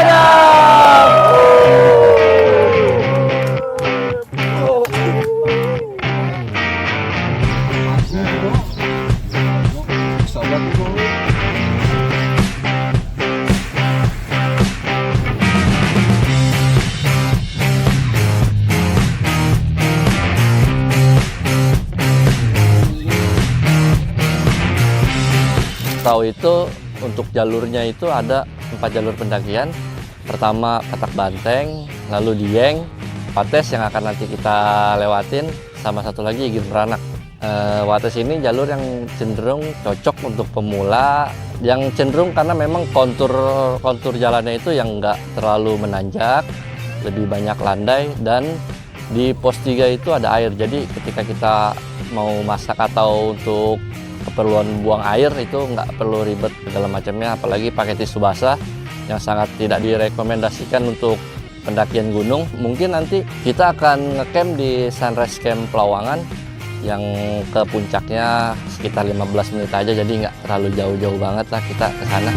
Ledang. Perahu itu untuk jalurnya itu ada 4 jalur pendakian. Pertama Petak Banteng, lalu Dieng, Wates yang akan nanti kita lewatin, sama satu lagi Igir Beranak. Wates ini jalur yang cenderung cocok untuk pemula, yang cenderung karena memang kontur jalannya itu yang nggak terlalu menanjak, lebih banyak landai, dan di pos 3 itu ada air. Jadi ketika kita mau masak atau untuk keperluan buang air itu nggak perlu ribet segala macamnya, apalagi pakai tisu basah yang sangat tidak direkomendasikan untuk pendakian gunung. Mungkin nanti kita akan ngecamp di Sunrise Camp Pelawangan yang ke puncaknya sekitar 15 menit aja, jadi nggak terlalu jauh-jauh banget lah kita ke sana.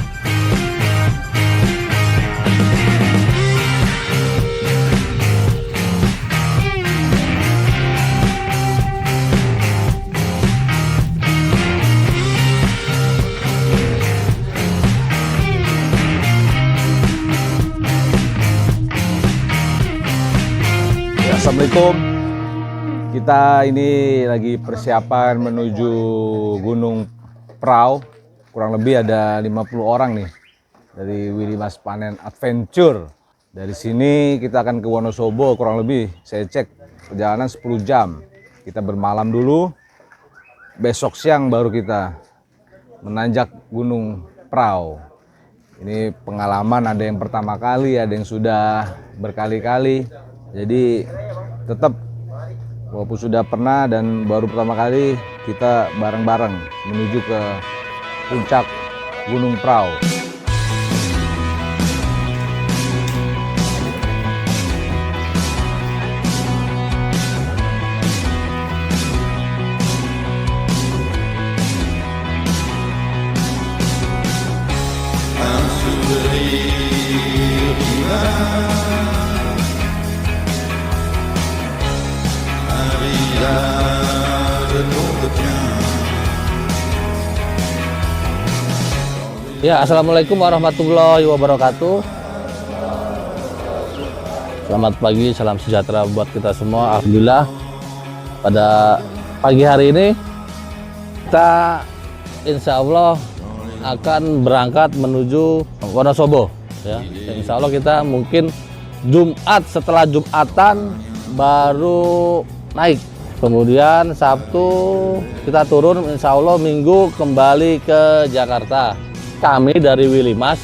Assalamualaikum. Kita ini lagi persiapan menuju Gunung Prau. Kurang lebih ada 50 orang nih dari Willy Mas Panen Adventure. Dari sini kita akan ke Wonosobo, kurang lebih saya cek perjalanan 10 jam. Kita bermalam dulu. Besok siang baru kita menanjak Gunung Prau. Ini pengalaman, ada yang pertama kali, ada yang sudah berkali-kali. Jadi tetap walaupun sudah pernah dan baru pertama kali, kita bareng-bareng menuju ke puncak Gunung Prau. Ya, assalamualaikum warahmatullahi wabarakatuh. Selamat pagi, salam sejahtera buat kita semua. Alhamdulillah, pada pagi hari ini kita insya Allah akan berangkat menuju Wonosobo. Ya, insya Allah kita mungkin Jumat, setelah Jumatan baru naik. Kemudian Sabtu kita turun, insya Allah Minggu kembali ke Jakarta. Kami dari Willy Mas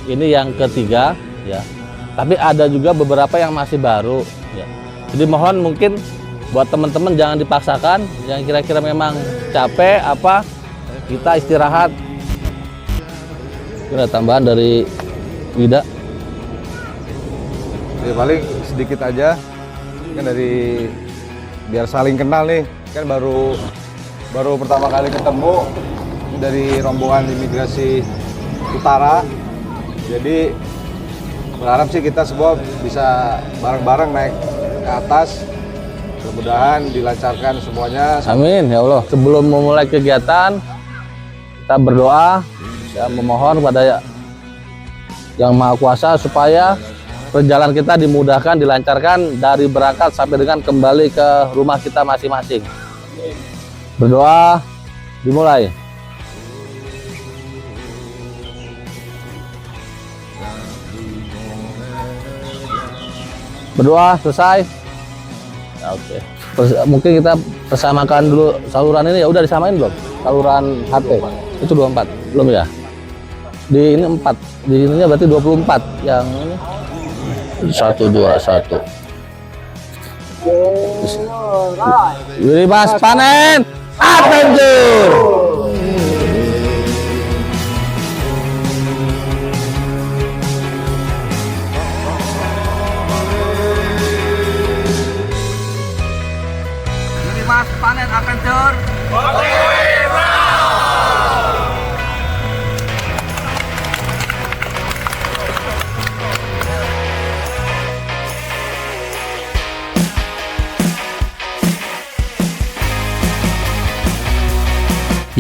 ini yang ketiga, ya. Tapi ada juga beberapa yang masih baru, ya. Jadi mohon mungkin buat teman-teman jangan dipaksakan, yang kira-kira memang capek apa kita istirahat. Ada tambahan dari Wida. Ya, paling sedikit aja, kan dari biar saling kenal nih, kan baru pertama kali ketemu dari rombongan imigrasi utara. Jadi berharap sih kita semua bisa bareng-bareng naik ke atas. Mudah-mudahan dilancarkan semuanya. Amin ya Allah. Sebelum memulai kegiatan, kita berdoa dan memohon kepada Yang Maha Kuasa supaya perjalanan kita dimudahkan, dilancarkan dari berangkat sampai dengan kembali ke rumah kita masing-masing. Berdoa dimulai. Berdoa selesai. Ya, oke. Mungkin kita persamakan dulu saluran ini, ya udah disamain belum? Saluran HT itu 24 belum ya? Di ini 4, di ininya berarti 24 yang ini. 1 2 1. Willy Mas Panen Adventure. Mas Panen Adventure.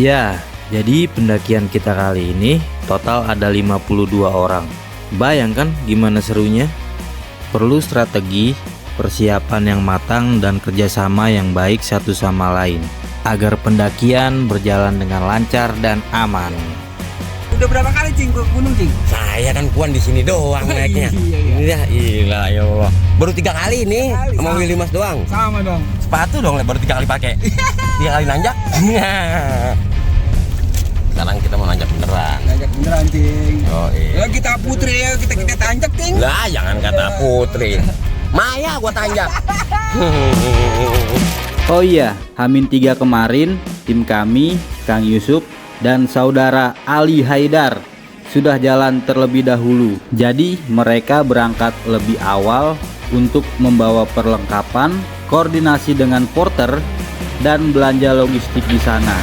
Ya, jadi pendakian kita kali ini total ada 52 orang. Bayangkan gimana serunya? Perlu strategi, persiapan yang matang, dan kerjasama yang baik satu sama lain agar pendakian berjalan dengan lancar dan aman. Udah berapa kali Cing ke gunung Cing? Saya kan puan di sini doang naiknya. Iya, iya, ya Allah. Baru 3 kali nih sama Willy Mas doang. Sama dong. Sepatu dong baru 3 kali pakai. 3 kali nanjak. Sekarang kita mau nanjak beneran. Ngajak beneran Cing. Oh iya. Ya kita putri ya, kita tanjak Cing. Lah, jangan kata putri. Maya gua tanjak. Oh iya, H-3 kemarin tim kami, Kang Yusuf dan saudara Ali Haidar sudah jalan terlebih dahulu. Jadi mereka berangkat lebih awal untuk membawa perlengkapan, koordinasi dengan porter, dan belanja logistik di sana.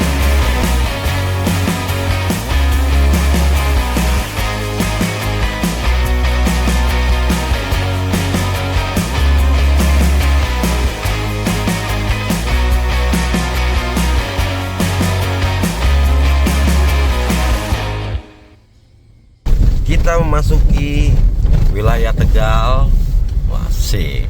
Kita memasuki wilayah Tegal. Wah, asik.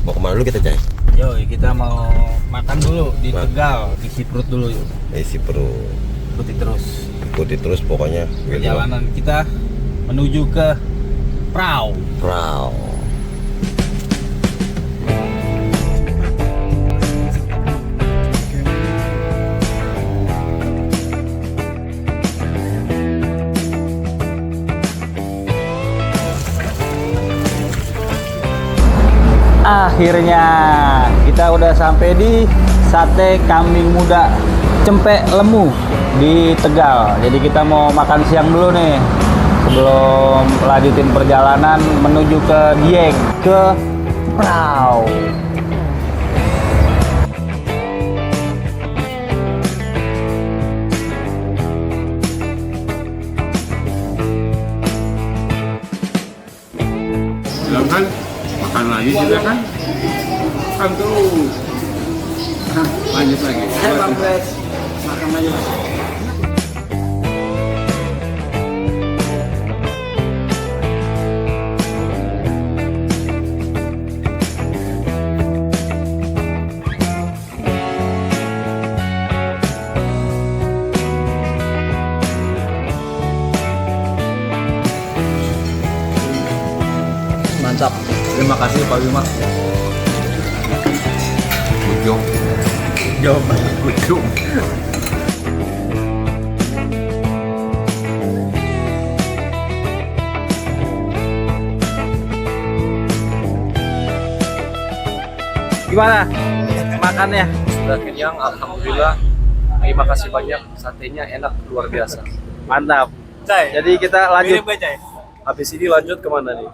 Mau kemana dulu kita, Cai? Yoi, kita mau makan dulu di Tegal, isi perut dulu yuk. Isi perut. Ikuti terus Ikuti terus pokoknya. perjalanan kita menuju ke Prau. Prau. Akhirnya kita udah sampai di Sate Kambing Muda Cempek Lemu di Tegal. Jadi kita mau makan siang dulu nih sebelum lanjutin perjalanan menuju ke Dieng, ke Prau. Silahkan makan lagi juga kan? Makan terus. Nah, lanjut lagi. Makan aja. Mantap. Terima kasih Pak Bima. Ujung. Jawaban ujung. Gimana makannya? Sudah kenyang, alhamdulillah. Terima kasih banyak, satenya enak luar biasa. Mantap. Cai, Jadi kita lanjut habis ini lanjut kemana nih?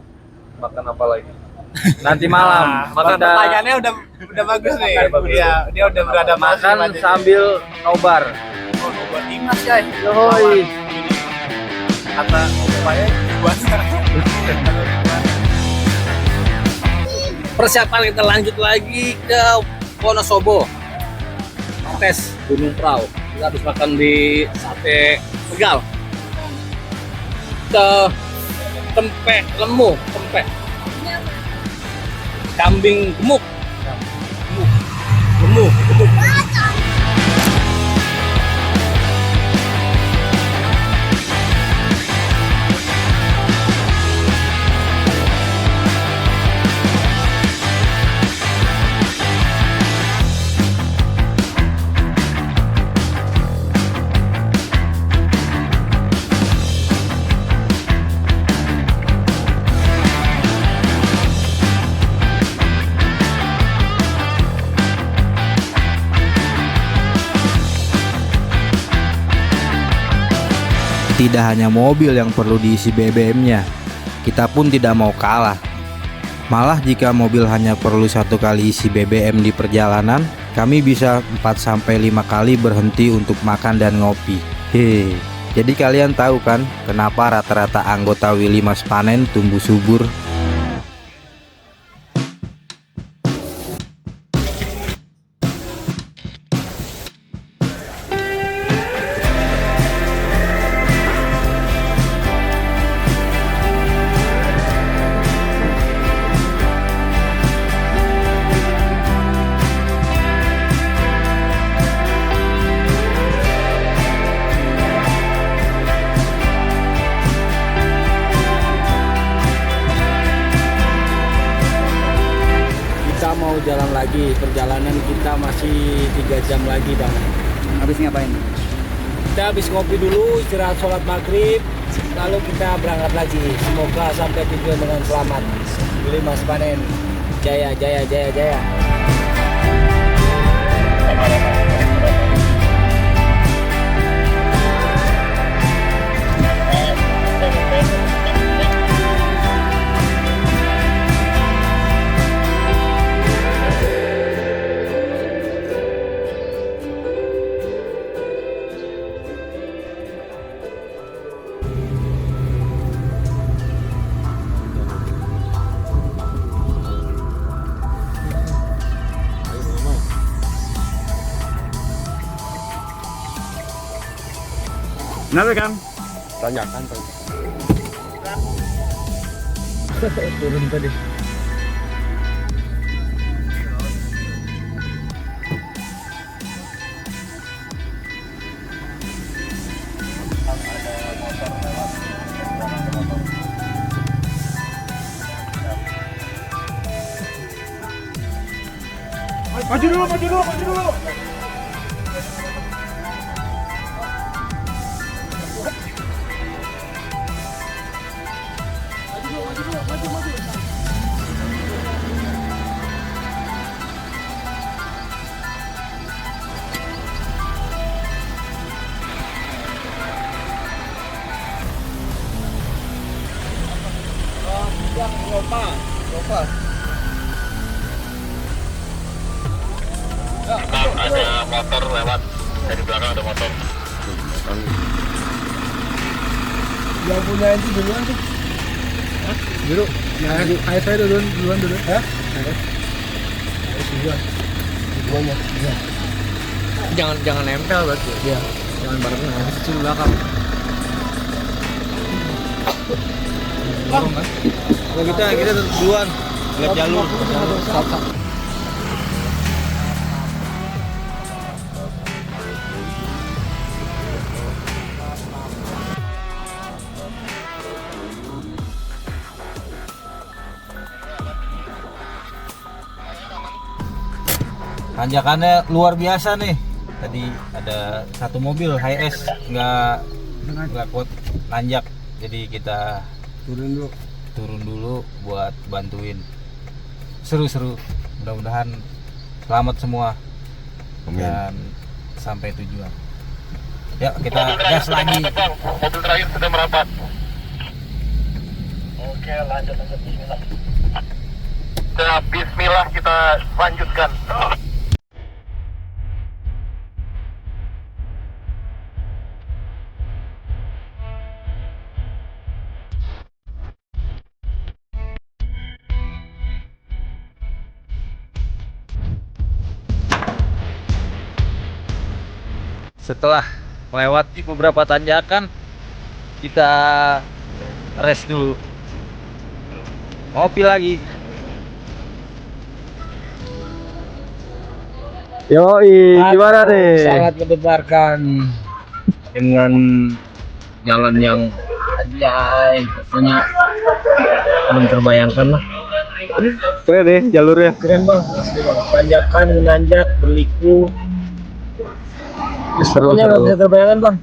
Makan apa lagi? nanti malam. makan Kita Pertanyaannya udah bagus nih. Iya, dia udah beradaptasi. makan sambil nobar. Buat Dimas ya. Yoi. Kata upaya buat Persiapan kita lanjut lagi ke Wonosobo. Tes Gunung Prau. Kita habis makan di Sate Tegal. Ke Tempe Lemu, tempe. Kambing gemuk. Gemuk. Tidak hanya mobil yang perlu diisi BBM-nya, kita pun tidak mau kalah. Malah jika mobil hanya perlu 1 kali isi BBM di perjalanan, kami bisa 4-5 kali berhenti untuk makan dan ngopi. Hehe. Jadi kalian tahu kan kenapa rata-rata anggota Willy Mas Panen tumbuh subur? kita mau jalan lagi. Perjalanan kita masih 3 jam lagi Bang. Habis ngapain? Kita habis ngopi dulu, istirahat sholat maghrib, lalu kita berangkat lagi. Semoga sampai tujuan dengan selamat. Beli Mas Panen. Jaya, jaya, jaya, jaya. Kenapa kan? Tanyakan. Turun tadi. Maju dulu, maju dulu, maju dulu. Ada motor lewat dari belakang, ada motor. Yang punya itu duluan tuh. Dulu. Ayo saya duluan dulu. Hah? Duluan. Duluannya. Ya. Jangan nempel berarti. Iya. Jangan barengan, habis itu belakang. Kalau kita duluan lihat jalur. Tanjakannya luar biasa nih. Tadi ada satu mobil HS nggak kuat nanjak, jadi kita turun dulu buat bantuin. Seru-seru. Mudah-mudahan selamat semua. Amin. Dan sampai tujuan. Ya, kita gas lagi. Mobil terakhir sudah merapat. Oke, lanjut bismillah. Bismillah kita lanjutkan. Setelah melewati beberapa tanjakan, kita rest dulu. Ngopi lagi. Yoi, gimana nih? Sangat mendebarkan dengan jalan yang anjay, pokoknya belum terbayangkan lah. Keren deh jalurnya. Keren Bang, tanjakan menanjak berliku. Pokoknya nggak bisa terbayangkan Bang.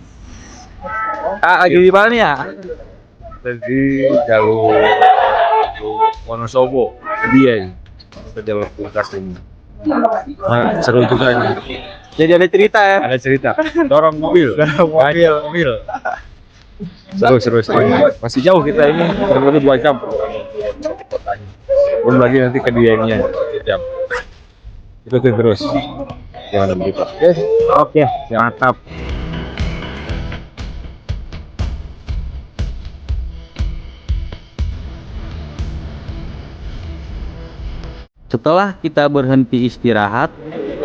Lagi di mana nih ya? Jadi jalur Wonosobo, Dieng, ke jalur puncak ini. Seru juga ini. Jadi ada cerita ya? Ada cerita. Dorong mobil. Mobil. Seru. Masih jauh kita ini, kurang lebih 2 jam. Belum lagi nanti ke Diengnya. Jam. Ikutin terus. Jangan ada berita. Oke, Mantap. Setelah kita berhenti istirahat,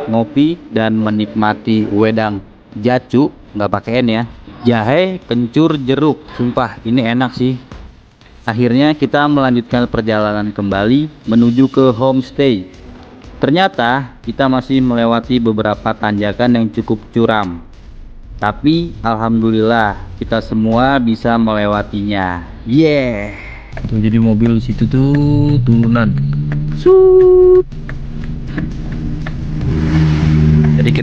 ngopi dan menikmati wedang jacu, nggak pakai N ya, jahe, kencur, jeruk, sumpah ini enak sih. Akhirnya kita melanjutkan perjalanan kembali menuju ke homestay. Ternyata kita masih melewati beberapa tanjakan yang cukup curam, tapi alhamdulillah kita semua bisa melewatinya. Jadi mobil situ tuh turunan.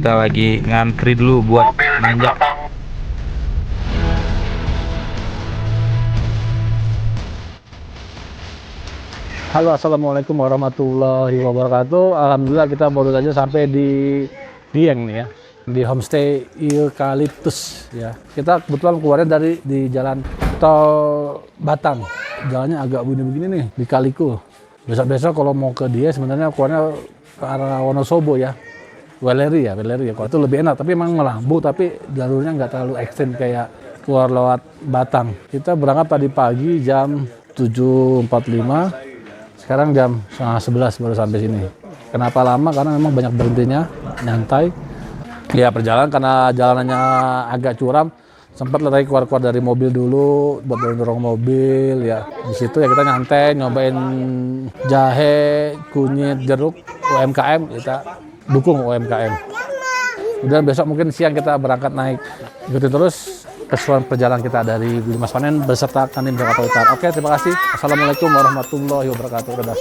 kita lagi ngantri dulu buat nanjak. Halo, assalamualaikum warahmatullahi wabarakatuh. Alhamdulillah kita baru saja sampai di Dieng nih ya, di homestay Eukaliptus ya. Kita kebetulan keluarnya di jalan tol Batang. Jalannya agak begini-begini nih di Kaliku. Besok-besok kalau mau ke dia sebenarnya keluarnya ke arah Wonosobo ya. Weleri ya. Kalau itu lebih enak, tapi emang melambu, tapi jalurnya nggak terlalu ekstrim kayak keluar lewat Batang. Kita berangkat tadi pagi jam 7.45. Sekarang jam 11 baru sampai sini. Kenapa lama? Karena memang banyak berhentinya, nyantai. Ya perjalanan karena jalanannya agak curam, sempat lagi keluar dari mobil dulu buat dorong mobil ya. Di situ ya kita nyantai, nyobain jahe, kunyit, jeruk, UMKM, kita dukung UMKM. Kemudian besok mungkin siang kita berangkat naik. Ikuti terus keseruan perjalanan kita dari Limas Panen beserta Kandim Jakarta Utara. Oke, terima kasih. Assalamualaikum warahmatullahi wabarakatuh. Dadah.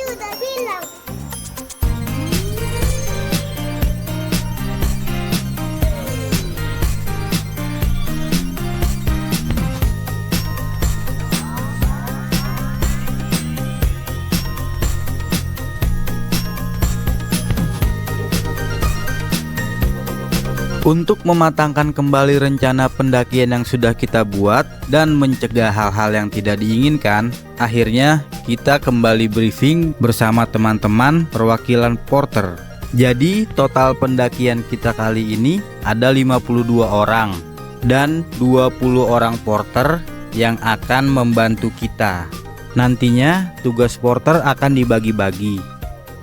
Untuk mematangkan kembali rencana pendakian yang sudah kita buat dan mencegah hal-hal yang tidak diinginkan, akhirnya kita kembali briefing bersama teman-teman perwakilan porter. Jadi total pendakian kita kali ini ada 52 orang dan 20 orang porter yang akan membantu kita. Nantinya tugas porter akan dibagi-bagi.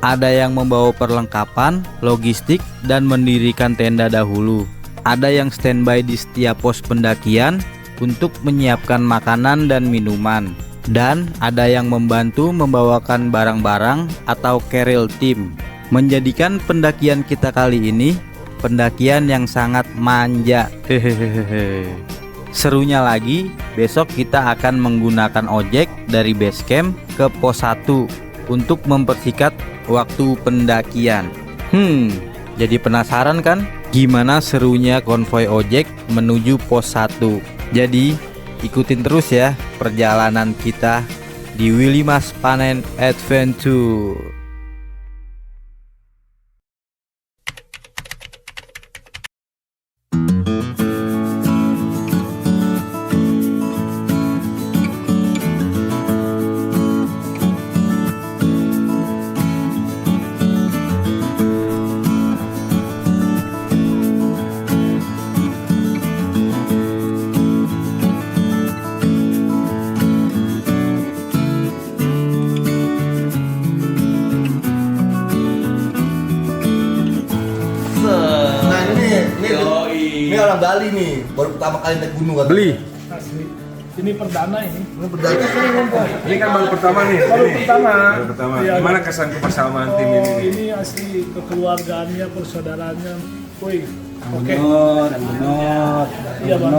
Ada yang membawa perlengkapan, logistik, dan mendirikan tenda dahulu. Ada yang standby di setiap pos pendakian untuk menyiapkan makanan dan minuman. Dan ada yang membantu membawakan barang-barang atau carrier team. Menjadikan pendakian kita kali ini pendakian yang sangat manja. Serunya lagi, besok kita akan menggunakan ojek dari base camp ke pos 1 untuk mempersingkat waktu pendakian. Jadi penasaran kan gimana serunya konvoi ojek menuju pos 1? Jadi ikutin terus ya perjalanan kita di Limas Panen Adventure. Ini orang Bali nih, baru pertama kali naik gunung kan? Beli. Asli. Ini perdana ini. Ini perdana. Ini kan baru pertama nih. Baru pertama. Baru pertama. Iya. Gimana kesan kebersamaan tim ini? Ini asli kekeluargaannya, persaudaraannya. Woi. Oke. Iya bang.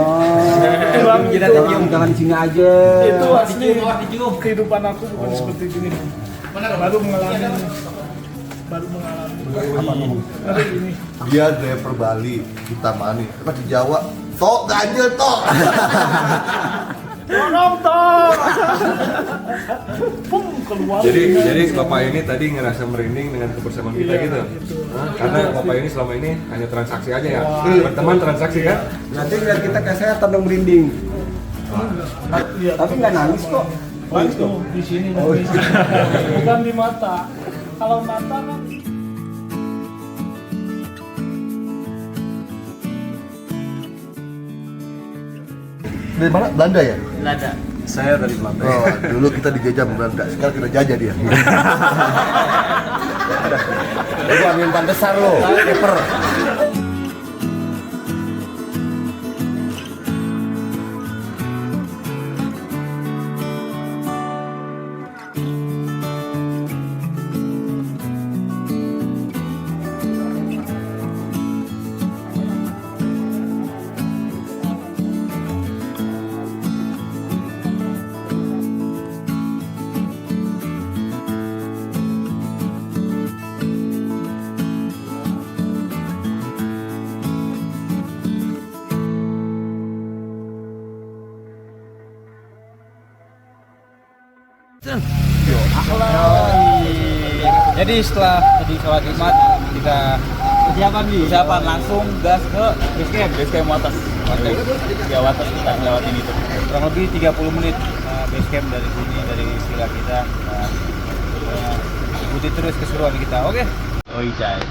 Itu bang. Jangan di sini aja. Itu asli kehidupan aku bukan seperti ini. Baru mengalami. Ada ini. Dia driver Bali, kita mani. Tapi di Jawa, tok ganjel tok. Tolong tok. Pum keluar. Jadi Bapak ini tadi ngerasa merinding dengan kebersamaan kita Iya, gitu. gitu. Hah? Karena Bapak ini selama ini hanya transaksi aja ya. Berteman transaksi kan? Nanti lihat kita kesehatan dong merinding. Iya. Tapi nggak nangis kok. Itu di sini nangis. Bukan di mata. Kalau mata kan Dari mana? Belanda ya? Belanda. Saya dari Belanda. Oh, dulu kita dijajah Belanda, sekarang kita jajah dia. Itu angin pantesan lo, paper. Jadi setelah tadi sholat Jumat kita persiapan langsung gas ke base camp atas. Ya atas kita ngelewatin itu. Kurang lebih 30 menit base camp dari sini dari villa kita. Ikuti terus keseruan kita. Oke. Oh iya.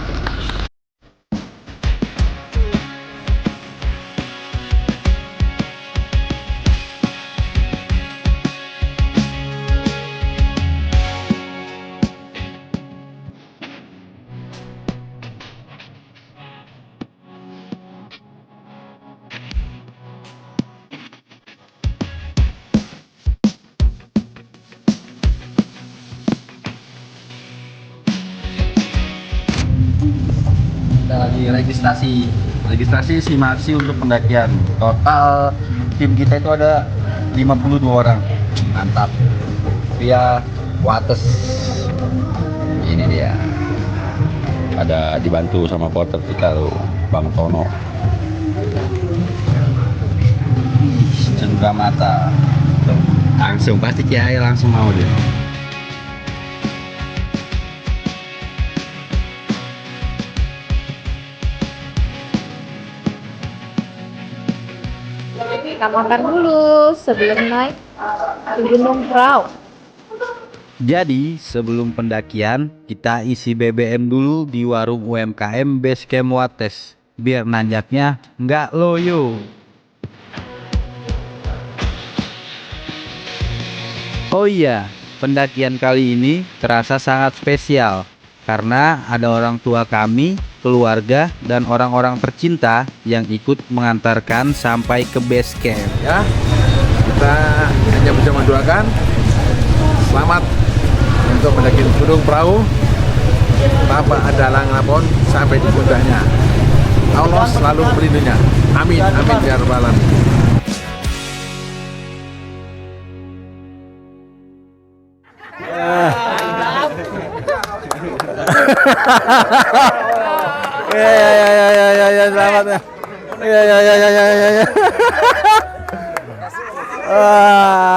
Lagi registrasi simasi untuk pendakian. Total tim kita itu ada 52 orang. Mantap. Via Wates. Ini dia. Ada dibantu sama porter kita tuh, Bang Tono. Cendera mata. Langsung pasti Kiai langsung mau dia. Kita makan dulu sebelum naik ke Gunung Prau. Jadi sebelum pendakian kita isi BBM dulu di warung UMKM Basecamp Wates biar nanjaknya nggak loyo. Oh iya, pendakian kali ini terasa sangat spesial karena ada orang tua kami, keluarga, dan orang-orang tercinta yang ikut mengantarkan sampai ke base camp. Ya, kita hanya bisa mendoakan selamat untuk mendaki Gunung Prau tanpa ada halangan apapun sampai di puncaknya. Allah selalu melindunginya. Amin, amin ya rabbal alamin. Ya, selamat ya. Ya.